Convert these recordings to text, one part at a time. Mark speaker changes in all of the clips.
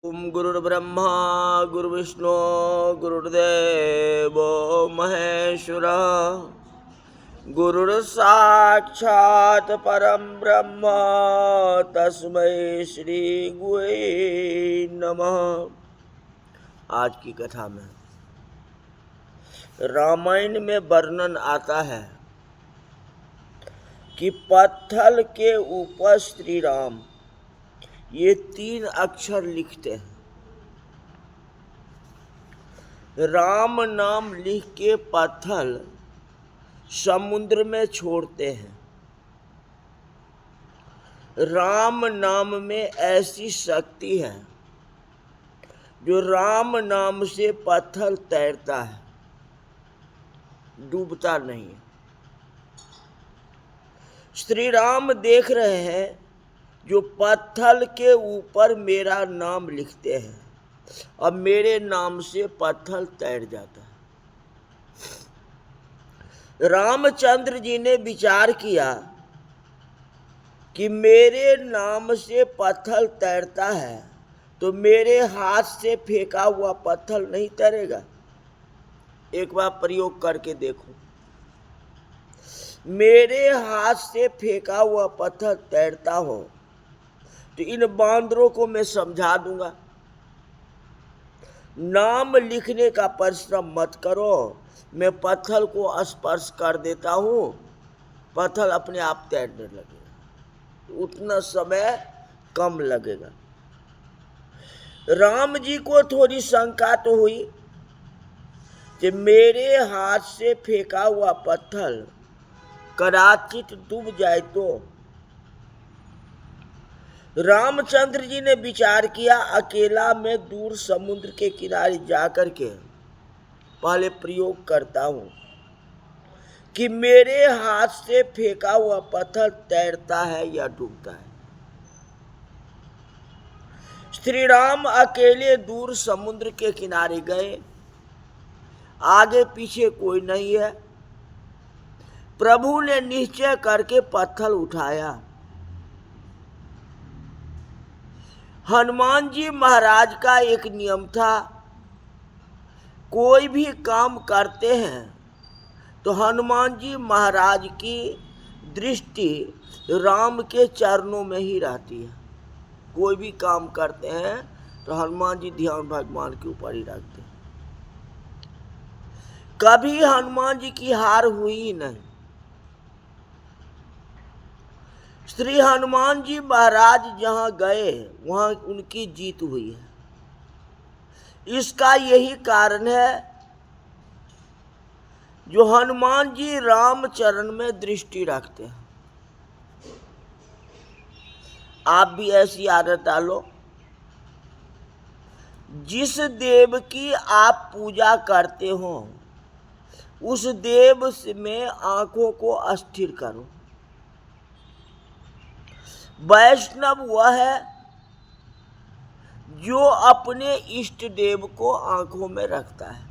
Speaker 1: ओम गुरुर्ब्रह्मा गुरुविष्णु गुरुर्देवो महेश्वरः गुरुर्साक्षात् परं ब्रह्म तस्मै श्री गुरुवे नमः। आज की कथा में रामायण में वर्णन आता है कि पत्थर के ऊपर श्री राम ये 3 अक्षर लिखते हैं। राम नाम लिख के पत्थर समुद्र में छोड़ते हैं। राम नाम में ऐसी शक्ति है जो राम नाम से पत्थर तैरता है, डूबता नहीं है। श्री राम देख रहे हैं जो पत्थर के ऊपर मेरा नाम लिखते हैं, अब मेरे नाम से पत्थर तैर जाता है। रामचंद्र जी ने विचार किया कि मेरे नाम से पत्थर तैरता है तो मेरे हाथ से फेंका हुआ पत्थर नहीं तैरेगा। एक बार प्रयोग करके देखो, मेरे हाथ से फेंका हुआ पत्थर तैरता हो तो इन बांदरों को मैं समझा दूंगा, नाम लिखने का परिश्रम मत करो, मैं पत्थर को स्पर्श कर देता हूं, पत्थर अपने आप तैरने लगेगा, उतना समय कम लगेगा। राम जी को थोड़ी शंका तो हुई कि मेरे हाथ से फेंका हुआ पत्थर कदाचित डूब जाए तो। रामचंद्र जी ने विचार किया, अकेला मैं दूर समुद्र के किनारे जाकर के पहले प्रयोग करता हूं कि मेरे हाथ से फेंका हुआ पत्थर तैरता है या डूबता है। श्री राम अकेले दूर समुद्र के किनारे गए, आगे पीछे कोई नहीं है। प्रभु ने निश्चय करके पत्थर उठाया। हनुमान जी महाराज का एक नियम था, कोई भी काम करते हैं तो हनुमान जी महाराज की दृष्टि राम के चरणों में ही रहती है। कोई भी काम करते हैं तो हनुमान जी ध्यान भगवान के ऊपर ही रखते हैं। कभी हनुमान जी की हार हुई ही नहीं। श्री हनुमान जी महाराज जहां गए वहां उनकी जीत हुई है। इसका यही कारण है जो हनुमान जी रामचरण में दृष्टि रखते हैं। आप भी ऐसी आदत डालो, जिस देव की आप पूजा करते हो उस देव में आंखों को अस्थिर करो। वैष्णव वह है जो अपने इष्ट देव को आंखों में रखता है।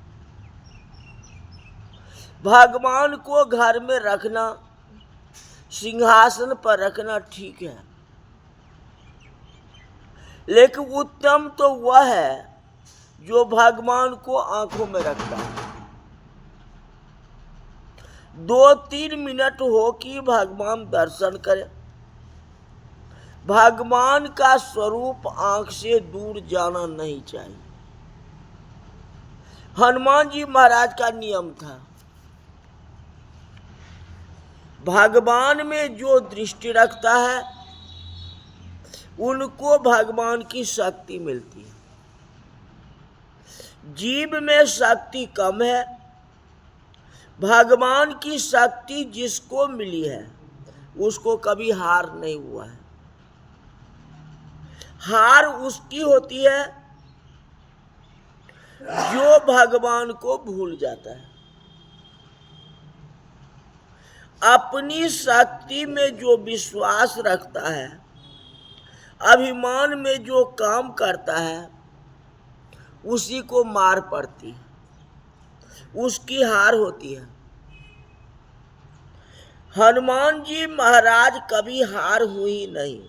Speaker 1: भगवान को घर में रखना, सिंहासन पर रखना ठीक है, लेकिन उत्तम तो वह है जो भगवान को आंखों में रखता है। 2-3 मिनट हो कि भगवान दर्शन करे। भगवान का स्वरूप आंख से दूर जाना नहीं चाहिए। हनुमान जी महाराज का नियम था, भगवान में जो दृष्टि रखता है उनको भगवान की शक्ति मिलती है। जीव में शक्ति कम है, भगवान की शक्ति जिसको मिली है उसको कभी हार नहीं हुआ है। हार उसकी होती है जो भगवान को भूल जाता है। अपनी शक्ति में जो विश्वास रखता है, अभिमान में जो काम करता है, उसी को मार पड़ती है, उसकी हार होती है। हनुमान जी महाराज कभी हार हुई नहीं।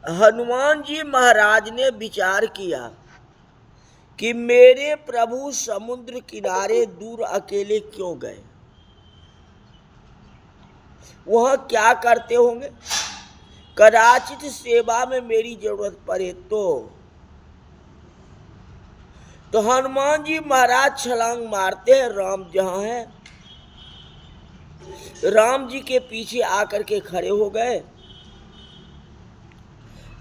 Speaker 1: हनुमान जी महाराज ने विचार किया कि मेरे प्रभु समुद्र किनारे दूर अकेले क्यों गए, वह क्या करते होंगे, कदाचित सेवा में मेरी जरूरत पड़े तो हनुमान जी महाराज छलांग मारते हैं, राम जहां है, राम जी के पीछे आकर के खड़े हो गए।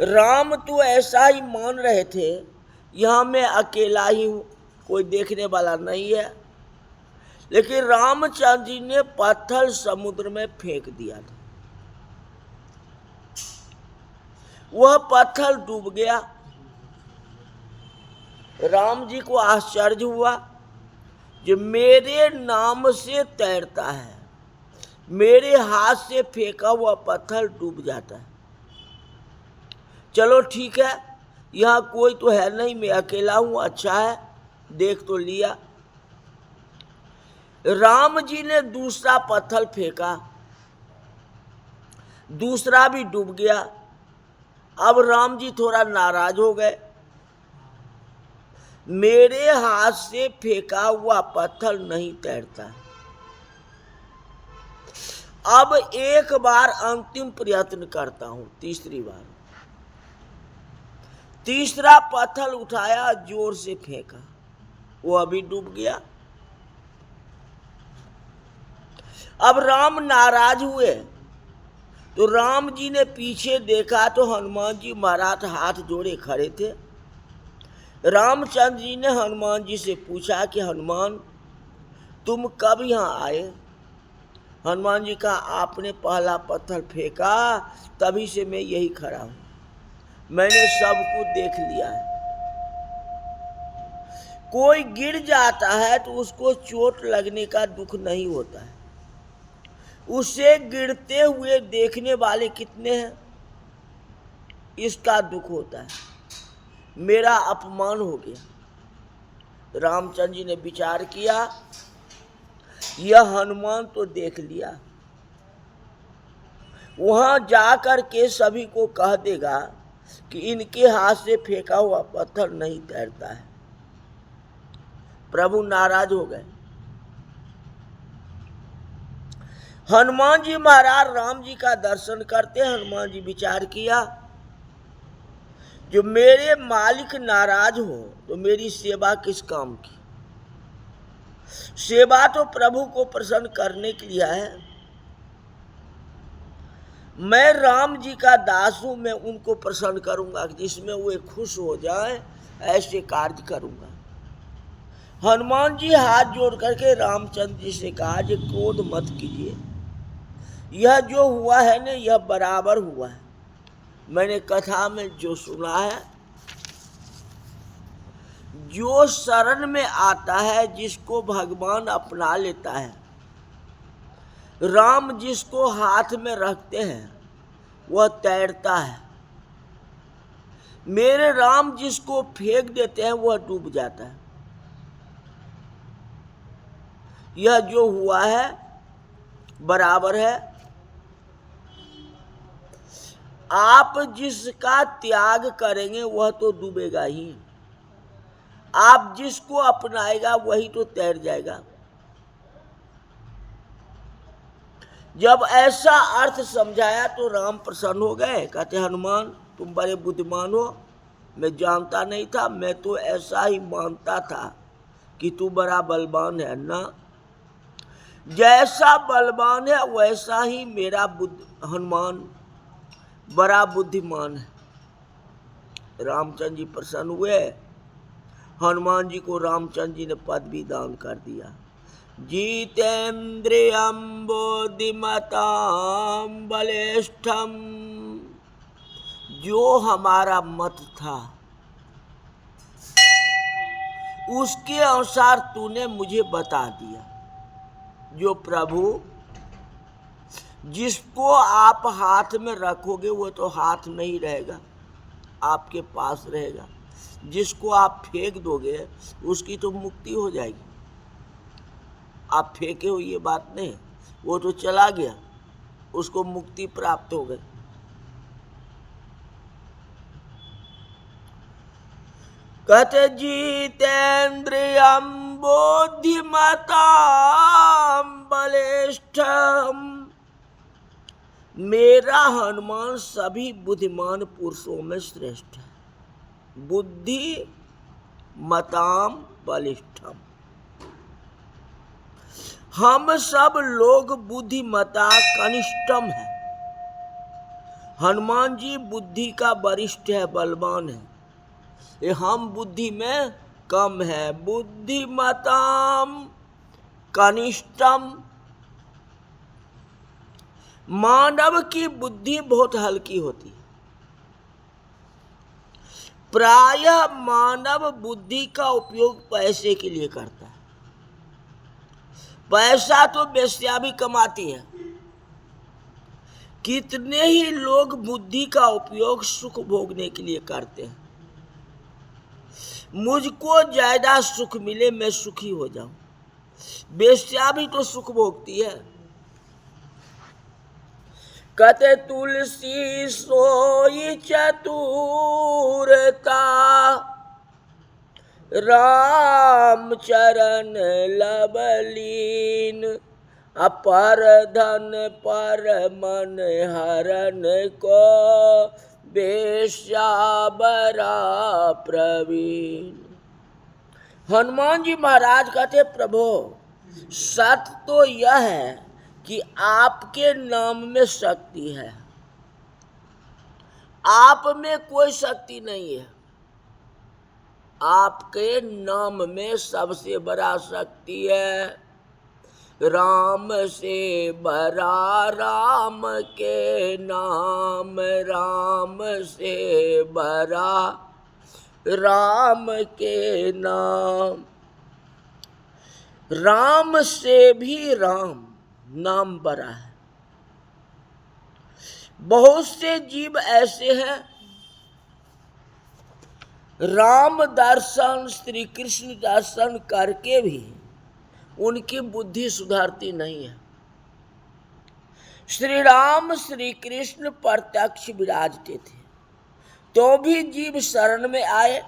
Speaker 1: राम तो ऐसा ही मान रहे थे, यहां मैं अकेला ही हूं, कोई देखने वाला नहीं है, लेकिन रामचंद्र जी ने पत्थर समुद्र में फेंक दिया था। वह पत्थर डूब गया। राम जी को आश्चर्य हुआ, जो मेरे नाम से तैरता है, मेरे हाथ से फेंका हुआ पत्थर डूब जाता है। चलो ठीक है, यहाँ कोई तो है नहीं, मैं अकेला हूं, अच्छा है, देख तो लिया। राम जी ने दूसरा पत्थर फेंका, दूसरा भी डूब गया। अब राम जी थोड़ा नाराज हो गए, मेरे हाथ से फेंका हुआ पत्थर नहीं तैरता, अब एक बार अंतिम प्रयत्न करता हूं, तीसरी बार। तीसरा पत्थर उठाया, जोर से फेंका, वो अभी डूब गया। अब राम नाराज हुए, तो राम जी ने पीछे देखा तो हनुमान जी महाराज हाथ जोड़े खड़े थे। रामचंद्र जी ने हनुमान जी से पूछा कि हनुमान तुम कब यहाँ आए। हनुमान जी कहा, आपने पहला पत्थर फेंका तभी से मैं यही खड़ा हूं, मैंने सबको देख लिया है। कोई गिर जाता है तो उसको चोट लगने का दुख नहीं होता है, उसे गिरते हुए देखने वाले कितने हैं, इसका दुख होता है। मेरा अपमान हो गया। रामचंद्र जी ने विचार किया, यह हनुमान तो देख लिया, वहां जाकर के सभी को कह देगा कि इनके हाथ से फेंका हुआ पत्थर नहीं तैरता है। प्रभु नाराज हो गए। हनुमान जी महाराज राम जी का दर्शन करते, हनुमान जी विचार किया, जो मेरे मालिक नाराज हो तो मेरी सेवा किस काम की। सेवा तो प्रभु को प्रसन्न करने के लिए है। मैं राम जी का दास हूं, मैं उनको प्रसन्न करूंगा, जिसमें वे खुश हो जाएं, ऐसे कार्य करूंगा। हनुमान जी हाथ जोड़ करके रामचंद्र जी से कहा, जी क्रोध मत कीजिए, यह जो हुआ है ना, यह बराबर हुआ है। मैंने कथा में जो सुना है, जो शरण में आता है, जिसको भगवान अपना लेता है, राम जिसको हाथ में रखते हैं वह तैरता है, मेरे राम जिसको फेंक देते हैं वह डूब जाता है। यह जो हुआ है बराबर है। आप जिसका त्याग करेंगे वह तो डूबेगा ही, आप जिसको अपनाएगा वही तो तैर जाएगा। जब ऐसा अर्थ समझाया तो राम प्रसन्न हो गए, कहते हनुमान तुम बड़े बुद्धिमान हो, मैं जानता नहीं था, मैं तो ऐसा ही मानता था कि तू बड़ा बलवान है ना, जैसा बलवान है वैसा ही मेरा हनुमान बड़ा बुद्धिमान है। रामचंद्र जी प्रसन्न हुए। हनुमान जी को रामचंद्र जी ने पद भी दान कर दिया। जितेन्द्रियं बुद्धिमतां बलिष्ठं, जो हमारा मत था उसके अनुसार तूने मुझे बता दिया। जो प्रभु जिसको आप हाथ में रखोगे वो तो हाथ में ही रहेगा, आपके पास रहेगा, जिसको आप फेंक दोगे उसकी तो मुक्ति हो जाएगी। आप फेंके हो ये बात नहीं, वो तो चला गया, उसको मुक्ति प्राप्त हो गई। कहते जितेन्द्रियं बुद्धिमतां बलिष्ठम, मेरा हनुमान सभी बुद्धिमान पुरुषों में श्रेष्ठ है। बुद्धि मताम बलिष्ठम, हम सब लोग बुद्धिमता कनिष्ठम है। हनुमान जी बुद्धि का वरिष्ठ है, बलवान है। ये हम बुद्धि में कम है। बुद्धिमताम कनिष्ठम, मानव की बुद्धि बहुत हल्की होती है। प्रायः मानव बुद्धि का उपयोग पैसे के लिए करता है। पैसा तो वेश्या भी कमाती है। कितने ही लोग बुद्धि का उपयोग सुख भोगने के लिए करते हैं। मुझको ज्यादा सुख मिले, मैं सुखी हो जाऊं। वेश्या भी तो सुख भोगती है। कहते तुलसी सोई चतुरता, राम चरण लवलीन, अपर धन पर मन हरण को, वेश्या बरा प्रवीण। हनुमान जी महाराज कहते प्रभु, सत्य तो यह है कि आपके नाम में शक्ति है। आप में कोई शक्ति नहीं है। आपके नाम में सबसे बड़ा शक्ति है। राम से बड़ा राम के नाम, राम से बड़ा राम के नाम। राम से भी राम नाम बड़ा है। बहुत से जीव ऐसे हैं, राम दर्शन श्री कृष्ण दर्शन करके भी उनकी बुद्धि सुधरती नहीं है। श्री राम श्री कृष्ण प्रत्यक्ष विराजते थे, तो भी जीव शरण में आए।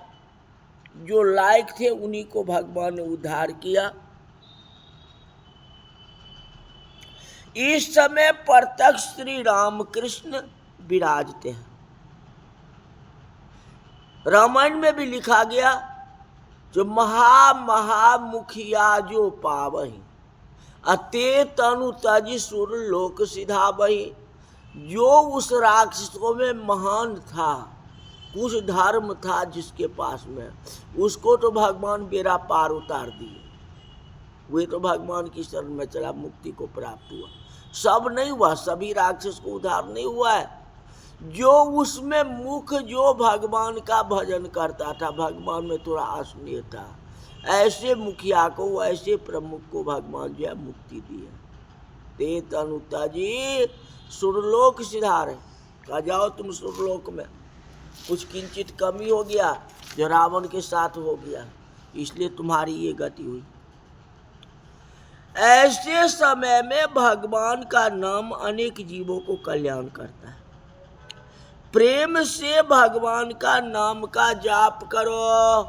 Speaker 1: जो लायक थे उन्हीं को भगवान ने उद्धार किया। इस समय प्रत्यक्ष श्री राम कृष्ण विराजते हैं। रामायण में भी लिखा गया, जो महामुखिया जो पावही, अते तनु तज सुर लोक सिधावही। जो उस राक्षसों में महान था, कुछ धर्म था जिसके पास में, उसको तो भगवान बेड़ा पार उतार दिए। वे तो भगवान की शरण में चला, मुक्ति को प्राप्त हुआ। सब नहीं हुआ, सभी राक्षस को उद्धार नहीं हुआ है। जो उसमें मुख्य जो भगवान का भजन करता था, भगवान में थोड़ा स्नेह था, ऐसे मुखिया को, ऐसे प्रमुख को भगवान जो है मुक्ति दी है। ते तनुता जी सुरलोक सिधारे, कहा जाओ तुम सुरलोक में। कुछ किंचित कमी हो गया जो रावण के साथ हो गया, इसलिए तुम्हारी ये गति हुई। ऐसे समय में भगवान का नाम अनेक जीवों को कल्याण करता है। प्रेम से भगवान का नाम का जाप करो।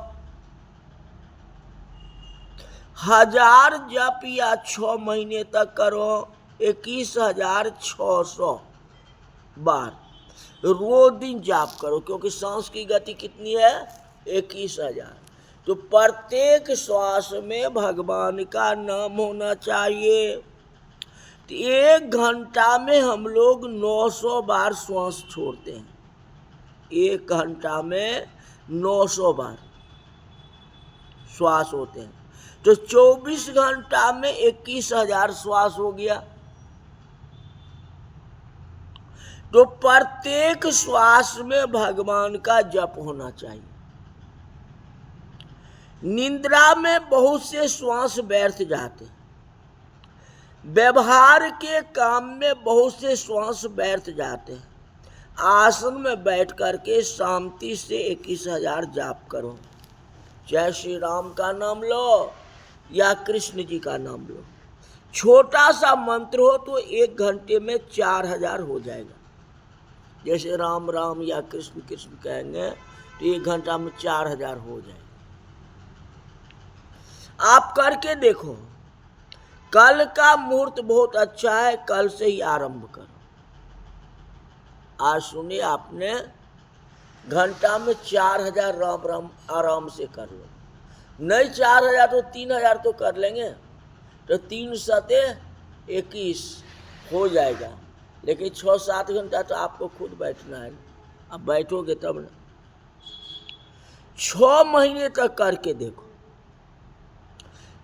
Speaker 1: 1000 जप या 6 महीने तक करो, 21,600 बार रोज दिन जाप करो। क्योंकि सांस की गति कितनी है? 21,000। तो प्रत्येक श्वास में भगवान का नाम होना चाहिए। तो 1 घंटा में हम लोग 900 बार श्वास छोड़ते हैं। 1 घंटा में 900 बार श्वास होते हैं। तो 24 घंटा में 21,000 श्वास हो गया। तो प्रत्येक श्वास में भगवान का जप होना चाहिए। निद्रा में बहुत से श्वास व्यर्थ जाते, व्यवहार के काम में बहुत से श्वास व्यर्थ जाते हैं। आसन में बैठ करके शांति से 21,000 जाप करो। चाहे श्री राम का नाम लो या कृष्ण जी का नाम लो। छोटा सा मंत्र हो तो 1 घंटे में 4000 हो जाएगा। जैसे राम राम या कृष्ण कृष्ण कहेंगे तो 1 घंटा में 4000 हो जाए। आप करके देखो, कल का मुहूर्त बहुत अच्छा है, कल से ही आरंभ करो। आज सुनिए, आपने घंटा में 4000 राम राम आराम से कर लो। नहीं 4000 तो 3000 तो कर लेंगे, तो 3 सते 21 हो जाएगा। लेकिन 6-7 घंटा तो आपको खुद बैठना है। अब बैठोगे तब ना। 6 महीने तक करके देखो।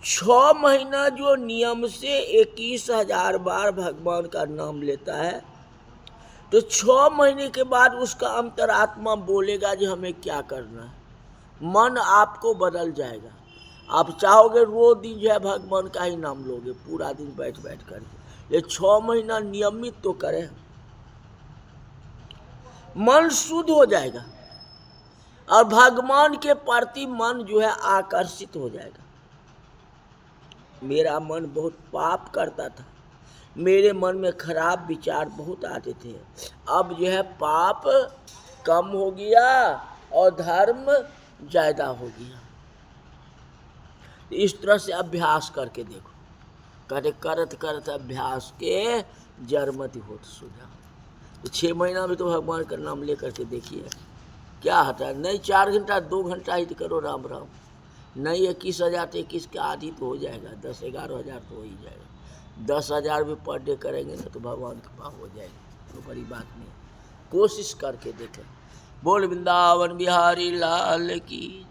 Speaker 1: 6 महीना जो नियम से 21,000 बार भगवान का नाम लेता है, तो 6 महीने के बाद उसका अंतरात्मा बोलेगा जी हमें क्या करना है। मन आपको बदल जाएगा। आप चाहोगे रोज दिन जो है भगवान का ही नाम लोगे, पूरा दिन बैठ बैठ करके। ये 6 महीना नियमित तो करें, मन शुद्ध हो जाएगा और भगवान के प्रति मन जो है आकर्षित हो जाएगा। मेरा मन बहुत पाप करता था, मेरे मन में खराब विचार बहुत आते थे। अब जो है पाप कम हो गया और धर्म ज्यादा हो गया। इस तरह से अभ्यास करके देखो, करत करत अभ्यास के जड़मति होत सुझा। तो 6 महीना में तो भगवान का नाम लेकर के देखिए क्या हटा। नहीं 4 घंटा 2 घंटा ही करो राम राम। नहीं 21,000 तो 21 के आधी तो हो जाएगा, 10-11 हज़ार तो हो ही जाएगा। 10,000 भी पर डे करेंगे ना तो भगवान कृपा हो जाएगी, तो बड़ी बात नहीं। कोशिश करके देखें। बोल वृंदावन बिहारी लाल की।